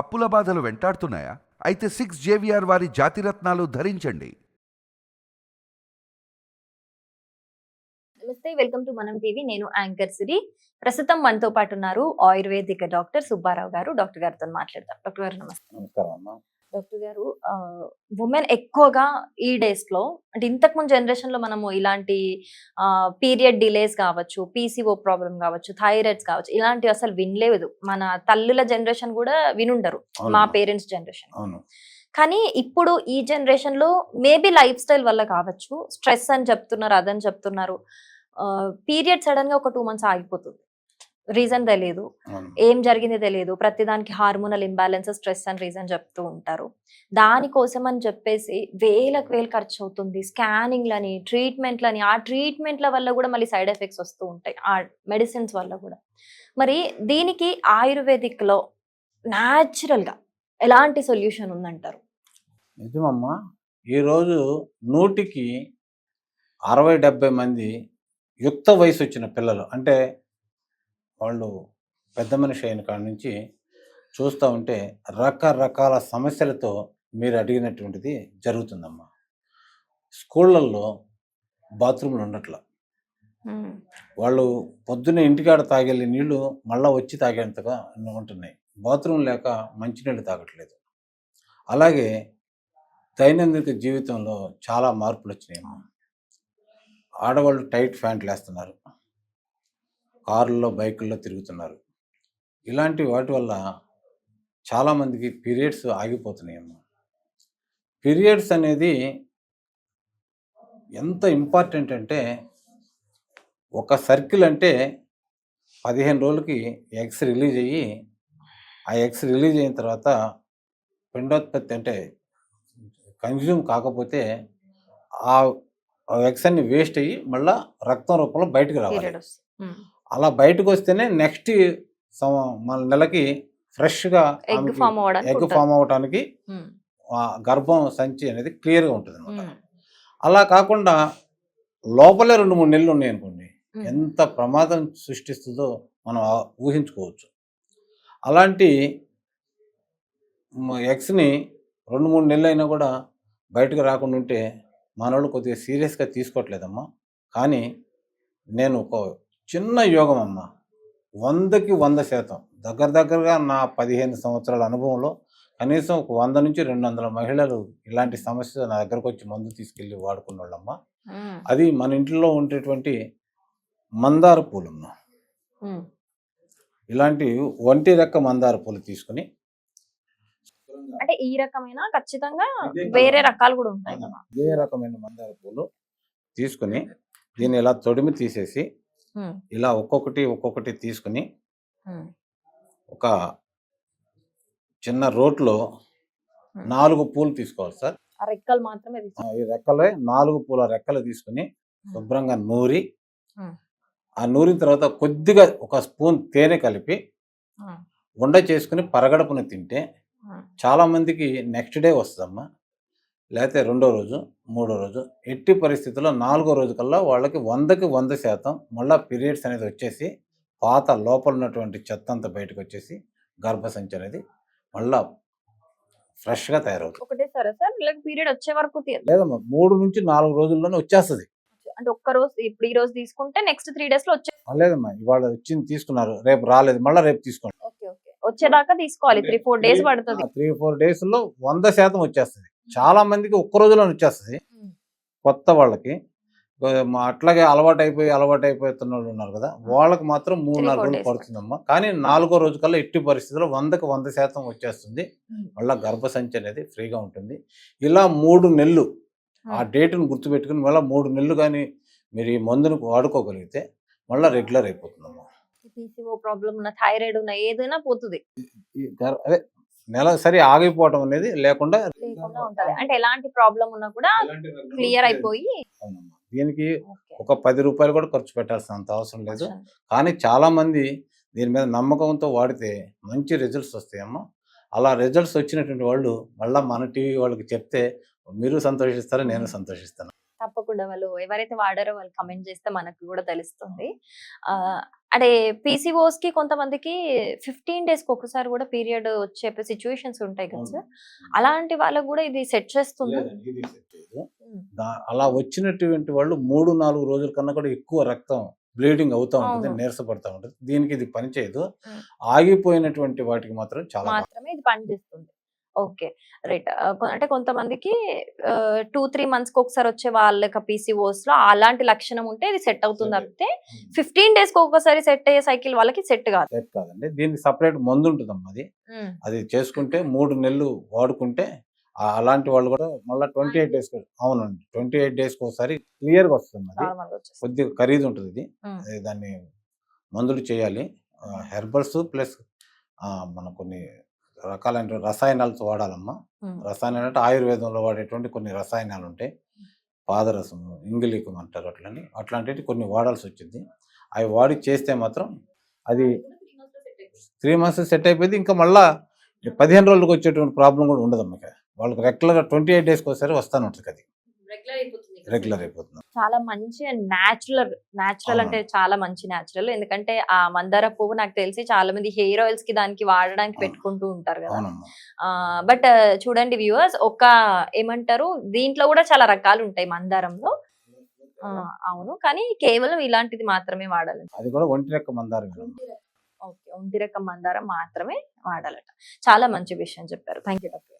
అప్పుల బాధలు వెంటాడుతున్నాయా? అయితే 6 జేవిఆర్ వారి జాతిరత్నాలు ధరించండి. నమస్తే, వెల్కమ్ టు మనం టీవీ. నేను యాంకర్ సిరి. ప్రస్తుతం మనతో పాటు ఉన్నారు ఆయుర్వేదిక డాక్టర్ సుబ్బారావు గారు. డాక్టర్ గారితో మాట్లాడదాం. డాక్టర్ గారు నమస్తే. నమస్కారం అమ్మా. డాక్టర్ గారు, ఉమెన్ ఎక్కువగా ఈ డేస్ లో, అంటే ఇంతకు ముందు జనరేషన్ లో మనము ఇలాంటి పీరియడ్ డిలేస్ కావచ్చు, పీసీఓ ప్రాబ్లం కావచ్చు, థైరాయిడ్స్ కావచ్చు, ఇలాంటివి అసలు వినలేదు. మన తల్లుల జనరేషన్ కూడా వినుండరు, మా పేరెంట్స్ జనరేషన్. అవును. కానీ ఇప్పుడు ఈ జనరేషన్ లో మేబీ లైఫ్ స్టైల్ వల్ల కావచ్చు, స్ట్రెస్ అని చెప్తున్నారు, అదని చెప్తున్నారు, పీరియడ్ సడన్ గా ఒక 2 months ఆగిపోతుంది. రీజన్ తెలియదు, ఏం జరిగింది తెలియదు. ప్రతిదానికి హార్మోనల్ ఇంబ్యాలెన్స్, స్ట్రెస్ అని రీజన్ చెప్తూ ఉంటారు. దానికోసం అని చెప్పేసి వేలకు వేలు ఖర్చు అవుతుంది. స్కానింగ్లని, ట్రీట్మెంట్లని, ఆ ట్రీట్మెంట్ల వల్ల కూడా మళ్ళీ సైడ్ ఎఫెక్ట్స్ వస్తూ ఉంటాయి, ఆ మెడిసిన్స్ వల్ల కూడా. మరి దీనికి ఆయుర్వేదిక్ లో న్యాచురల్ గా ఎలాంటి సొల్యూషన్ ఉందంటారు? నిజమమ్మా. ఈరోజు 100కి 60-70 మంది యుక్త వయసు వచ్చిన పిల్లలు, అంటే వాళ్ళు పెద్ద మనిషి అయిన కాడ నుంచి చూస్తూ ఉంటే రకరకాల సమస్యలతో మీరు అడిగినటువంటిది జరుగుతుందమ్మా. స్కూళ్ళల్లో బాత్రూమ్లు ఉండట్ల, వాళ్ళు పొద్దున్నే ఇంటికాడ తాగెళ్ళే నీళ్లు మళ్ళీ వచ్చి తాగేంతగా ఉంటున్నాయి. బాత్రూమ్ లేక మంచినీళ్ళు తాగట్లేదు. అలాగే దైనందిక జీవితంలో చాలా మార్పులు వచ్చినాయమ్మా. ఆడవాళ్ళు టైట్ ప్యాంట్లు వేస్తున్నారు, కార్లలో బైకుల్లో తిరుగుతున్నారు. ఇలాంటి వాటి వల్ల చాలామందికి పీరియడ్స్ ఆగిపోతున్నాయమ్మా. పీరియడ్స్ అనేది ఎంత ఇంపార్టెంట్ అంటే, ఒక సర్కిల్ అంటే 15 రోజులకి ఎగ్స్ రిలీజ్ అయ్యి, ఆ ఎగ్స్ రిలీజ్ అయిన తర్వాత పిండోత్పత్తి అంటే కన్జ్యూమ్ కాకపోతే ఆ ఎగ్స్ అన్ని వేస్ట్ అయ్యి మళ్ళీ రక్తం రూపంలో బయటకు రావాలి. అలా బయటకు వస్తేనే నెక్స్ట్ మన నెలకి ఫ్రెష్గా ఎగ్ ఫామ్ అవడానికి గర్భం సంచి అనేది క్లియర్గా ఉంటుంది అనమాట. అలా కాకుండా లోపలే 2-3 నెలలు ఉన్నాయి అనుకోండి, ఎంత ప్రమాదం సృష్టిస్తుందో మనం ఊహించుకోవచ్చు. అలాంటి ఎగ్స్ని 2-3 నెలలు అయినా కూడా బయటకు రాకుండా ఉంటే మనోళ్ళు కొద్దిగా సీరియస్గా తీసుకోవట్లేదమ్మా. కానీ నేను ఒక చిన్న యోగం అమ్మా, 100కి 100% దగ్గరగా నా 15 సంవత్సరాల అనుభవంలో కనీసం ఒక 100 నుంచి 200 మహిళలు ఇలాంటి సమస్య నా దగ్గరకు వచ్చి మందు తీసుకెళ్ళి వాడుకున్న వాళ్ళమ్మా. అది మన ఇంట్లో ఉండేటువంటి మందార పూలమ్మా. ఇలాంటి ఒంటి రెక్క మందార పూలు తీసుకుని, అంటే ఈ రకమైన ఖచ్చితంగా వేరే రకాలు కూడా ఉంటాయి కదా, ఇదే రకమైన మందార పూలు తీసుకుని దీన్ని ఇలా తొడిమి తీసేసి ఇలా ఒక్కొక్కటి తీసుకుని ఒక చిన్న రోట్లో 4 పూలు తీసుకోవాలి సార్. రెక్కలు మాత్రమే, ఈ రెక్కలే 4 పూల రెక్కలు తీసుకుని శుభ్రంగా నూరి, ఆ నూరిన తర్వాత కొద్దిగా ఒక స్పూన్ తేనె కలిపి ఉండ చేసుకుని పరగడపున తింటే చాలా మందికి నెక్స్ట్ డే వస్తుందమ్మా, లేకపోతే 2వ రోజు 3వ రోజు, ఎట్టి పరిస్థితుల్లో 4వ రోజు కల్లా వాళ్ళకి 100కి 100% మళ్ళీ పీరియడ్స్ అనేది వచ్చేసి పాత లోపల ఉన్నటువంటి చెత్త అంతా బయటకు వచ్చేసి గర్భసంచి అనేది మళ్ళా ఫ్రెష్గా తయారవుతుంది. ఒకటేసారా సార్, పీరియడ్ వచ్చే వరకు లేదమ్మా, 3 నుంచి 4 రోజుల్లోనే వచ్చేస్తుంది. అంటే ఒక్క రోజు, ఇప్పుడు ఈ రోజు తీసుకుంటే నెక్స్ట్ 3 days లో వచ్చే. లేదమ్మా, ఇవాళ వచ్చింది తీసుకున్నారు, రేపు రాలేదు, మళ్ళీ రేపు తీసుకోండి. వచ్చేదాకా తీసుకోవాలి, 3-4 days పడుతుంది. 3-4 daysలో 100% వచ్చేస్తుంది. చాలా మందికి ఒక్క రోజులో వచ్చేస్తుంది కొత్త వాళ్ళకి. అట్లాగే అలవాటు అయిపోతున్న వాళ్ళు ఉన్నారు కదా, వాళ్ళకి మాత్రం 3-4 రోజులు పడుతుందమ్మా. కానీ 4వ రోజు కల్లా ఎట్టి పరిస్థితుల్లో 100కి 100% వచ్చేస్తుంది. మళ్ళీ గర్భసంచి అనేది ఫ్రీగా ఉంటుంది. ఇలా 3 నెలలు ఆ డేట్ను గుర్తుపెట్టుకుని మళ్ళీ 3 నెలలు కానీ మీరు ఈ మందును వాడుకోగలిగితే మళ్ళీ రెగ్యులర్ అయిపోతుందమ్మా. పీసీఓ ప్రాబ్లం ఉన్న, థైరాయిడ్ ఉన్న, ఏదైనా పోతుంది. అదే నెలసరి ఆగిపోవడం అనేది లేకుండా ఉంటది. అంటే ఎలాంటి ప్రాబ్లం ఉన్నా కూడా క్లియర్ అయిపోయి. దీనికి ఒక 10 రూపాయలు కూడా ఖర్చు పెట్టాల్సినంత అవసరం లేదు. కానీ చాలా మంది దీని మీద నమ్మకంతో వాడితే మంచి రిజల్ట్స్ వస్తాయమ్మా. అలా రిజల్ట్స్ వచ్చినటువంటి వాళ్ళు మళ్ళీ మన టీవీ వాళ్ళకి చెప్తే మీరు సంతోషిస్తారు, నేను సంతోషిస్తాను. తప్పకుండా వాళ్ళు ఎవరైతే వాడారో వాళ్ళు కమెంట్ చేస్తే మనకు కూడా తెలుస్తుంది. అంటే పీసీఓస్ కి కొంతమందికి 15 days కి ఒకసారి కూడా పీరియడ్ వచ్చే సిచ్యువేషన్స్ ఉంటాయి కదా సార్, అలాంటి వాళ్ళకు కూడా ఇది సెట్ చేస్తుంది. లేదండి, ఇది సెట్ చేయదు. అలా వచ్చినటువంటి వాళ్ళు 3-4 రోజుల కన్నా కూడా ఎక్కువ రక్తం బ్లీడింగ్ అవుతా ఉంటుంది, అవును. నీరసపడతా ఉంటుంది. దీనికి ఇది పనిచేయదు. ఉమ్. ఆగిపోయినటువంటి వాటికి మాత్రం చాలా మాత్రమే ఇది పనిచేస్తుంది. Okay, right. అంటే కొంతమందికి 2-3 months కి ఒకసారి వచ్చే వాళ్ళకి పీసీఓస్ లో అలాంటి లక్షణం ఉంటే ఇది సెట్ అవుతుంది Set తప్పితే 15 days కి ఒకసారి సెట్ అయ్యే సైకిల్ వాళ్ళకి సెట్ కాదు. సెట్ కాదండి. దీనికి సపరేట్ మందు ఉంటుందమ్మా. అది చేసుకుంటే 3 నెలలు వాడుకుంటే అలాంటి వాళ్ళు కూడా మళ్ళీ 28 days అవునండి, 28 days ఒకసారి క్లియర్గా వస్తుంది. అది నార్మల్ గా వచ్చేస్తుంది. కొద్దిగా ఖరీదు ఉంటుంది ఇది. ఉమ్. దాన్ని మందులు చేయాలి, హెర్బల్స్ ప్లస్ మన కొన్ని రకాలైన రసాయనాలతో వాడాలమ్మా. ఉమ్. రసాయనాలు అంటే ఆయుర్వేదంలో వాడేటువంటి కొన్ని రసాయనాలు ఉంటాయి, పాదరసము, ఇంగిలీకం అంటారు, అట్లాంటివి కొన్ని వాడాల్సి వచ్చింది. అవి వాడి చేస్తే మాత్రం అది 3 months సెట్ అయిపోయింది. ఇంకా మళ్ళా 15 రోజులకు వచ్చేటువంటి ప్రాబ్లం కూడా ఉండదు అమ్మకి. వాళ్ళకి రెగ్యులర్గా 28 days ఒకసారి వస్తాను ఉంటుంది, అది రెగ్యులర్ అయిపోతుంది. చాలా మంచి న్యాచురల్ అంటే చాలా మంచి న్యాచురల్. ఎందుకంటే ఆ మందార పువ్వు నాకు తెలిసి చాలా మంది హెయిర్ ఆయిల్స్ కి దానికి వాడడానికి అవును. పెట్టుకుంటూ ఉంటారు కదా. అవునమ్మా. బట్ చూడండి వ్యూవర్స్, ఒక ఏమంటారు, దీంట్లో కూడా చాలా రకాలు ఉంటాయి మందారంలో. అవును, కానీ కేవలం ఇలాంటిది మాత్రమే వాడాలి. అది కూడా ఒంటి రెక్క మందారం. ఓకే, ఒంటి రకం మందారం మాత్రమే వాడాలట. చాలా మంచి విషయం చెప్పారు. Thank you doctor.